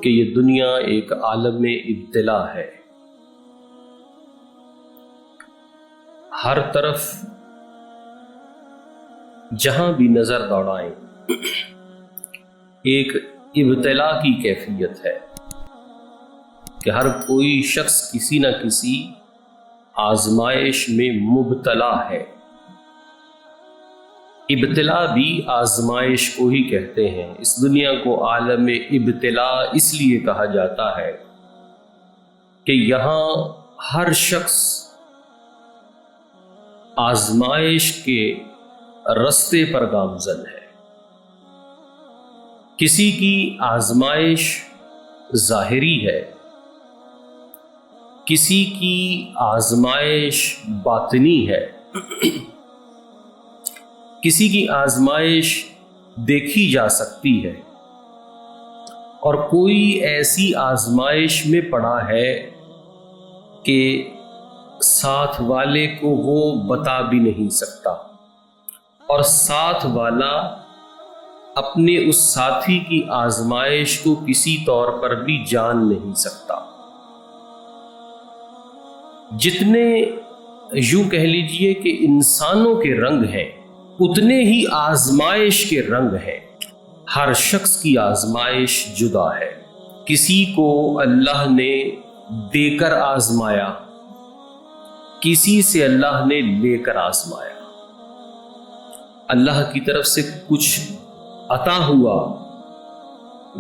کہ یہ دنیا ایک عالم ابتلا ہے. ہر طرف جہاں بھی نظر دوڑائیں ایک ابتلا کی کیفیت ہے کہ ہر کوئی شخص کسی نہ کسی آزمائش میں مبتلا ہے. ابتلا بھی آزمائش کو ہی کہتے ہیں. اس دنیا کو عالم ابتلا اس لیے کہا جاتا ہے کہ یہاں ہر شخص آزمائش کے رستے پر گامزن ہے. کسی کی آزمائش ظاہری ہے، کسی کی آزمائش باطنی ہے، کسی کی آزمائش دیکھی جا سکتی ہے، اور کوئی ایسی آزمائش میں پڑا ہے کہ ساتھ والے کو وہ بتا بھی نہیں سکتا، اور ساتھ والا اپنے اس ساتھی کی آزمائش کو کسی طور پر بھی جان نہیں سکتا. جتنے یوں کہہ لیجئے کہ انسانوں کے رنگ ہیں اتنے ہی آزمائش کے رنگ ہیں. ہر شخص کی آزمائش جدا ہے. کسی کو اللہ نے دے کر آزمایا، کسی سے اللہ نے لے کر آزمایا. اللہ کی طرف سے کچھ عطا ہوا،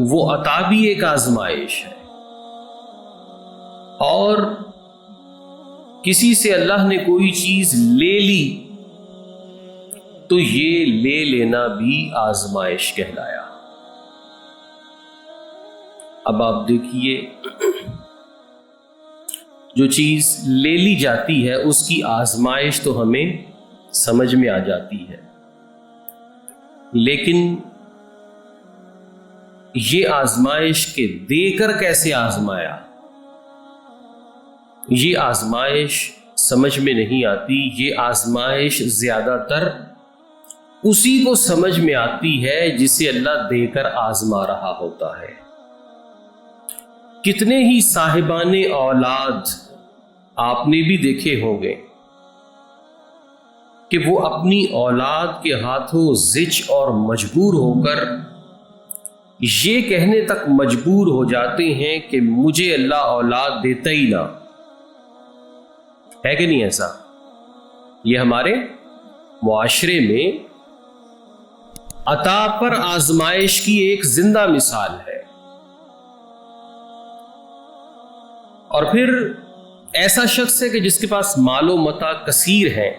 وہ عطا بھی ایک آزمائش ہے، اور کسی سے اللہ نے کوئی چیز لے لی تو یہ لے لینا بھی آزمائش کہلایا. اب آپ دیکھیے، جو چیز لے لی جاتی ہے اس کی آزمائش تو ہمیں سمجھ میں آ جاتی ہے، لیکن یہ آزمائش کے دے کر کیسے آزمایا، یہ آزمائش سمجھ میں نہیں آتی. یہ آزمائش زیادہ تر اسی کو سمجھ میں آتی ہے جسے اللہ دے کر آزما رہا ہوتا ہے. کتنے ہی صاحبان اولاد آپ نے بھی دیکھے ہوں گے کہ وہ اپنی اولاد کے ہاتھوں زچ اور مجبور ہو کر یہ کہنے تک مجبور ہو جاتے ہیں کہ مجھے اللہ اولاد دیتا ہی نہ. ہے کہ نہیں ایسا؟ یہ ہمارے معاشرے میں عطا پر آزمائش کی ایک زندہ مثال ہے. اور پھر ایسا شخص ہے کہ جس کے پاس مال و متاع کثیر ہے،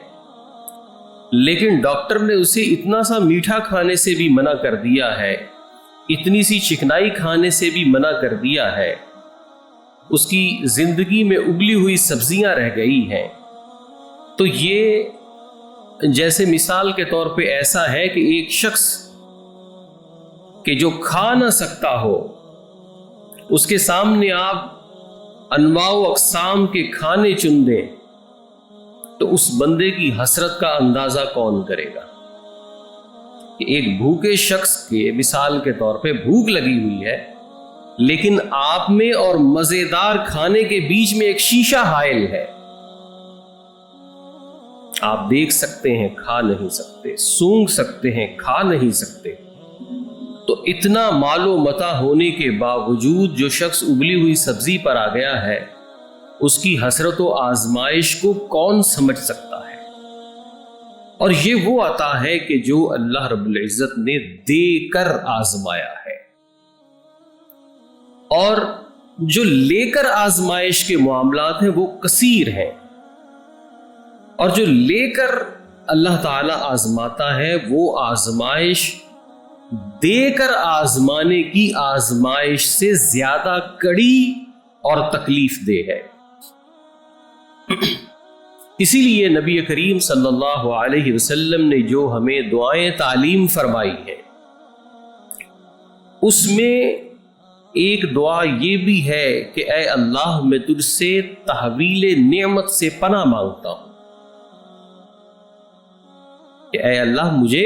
لیکن ڈاکٹر نے اسے اتنا سا میٹھا کھانے سے بھی منع کر دیا ہے، اتنی سی چکنائی کھانے سے بھی منع کر دیا ہے، اس کی زندگی میں ابلی ہوئی سبزیاں رہ گئی ہیں. تو یہ جیسے مثال کے طور پہ ایسا ہے کہ ایک شخص کہ جو کھا نہ سکتا ہو، اس کے سامنے آپ انواع و اقسام کے کھانے چن دیں تو اس بندے کی حسرت کا اندازہ کون کرے گا؟ کہ ایک بھوکے شخص کے مثال کے طور پہ بھوک لگی ہوئی ہے، لیکن آپ میں اور مزیدار کھانے کے بیچ میں ایک شیشہ حائل ہے. آپ دیکھ سکتے ہیں، کھا نہیں سکتے، سونگھ سکتے ہیں، کھا نہیں سکتے. تو اتنا مال و متاع ہونے کے باوجود جو شخص ابلی ہوئی سبزی پر آ گیا ہے، اس کی حسرت و آزمائش کو کون سمجھ سکتا ہے؟ اور یہ وہ عطا ہے کہ جو اللہ رب العزت نے دے کر آزمایا ہے. اور جو لے کر آزمائش کے معاملات ہیں وہ کثیر ہیں، اور جو لے کر اللہ تعالی آزماتا ہے وہ آزمائش دے کر آزمانے کی آزمائش سے زیادہ کڑی اور تکلیف دہ ہے. اسی لیے نبی کریم صلی اللہ علیہ وسلم نے جو ہمیں دعائیں تعلیم فرمائی ہیں، اس میں ایک دعا یہ بھی ہے کہ اے اللہ میں تجھ سے تحویل نعمت سے پناہ مانگتا ہوں، کہ اے اللہ مجھے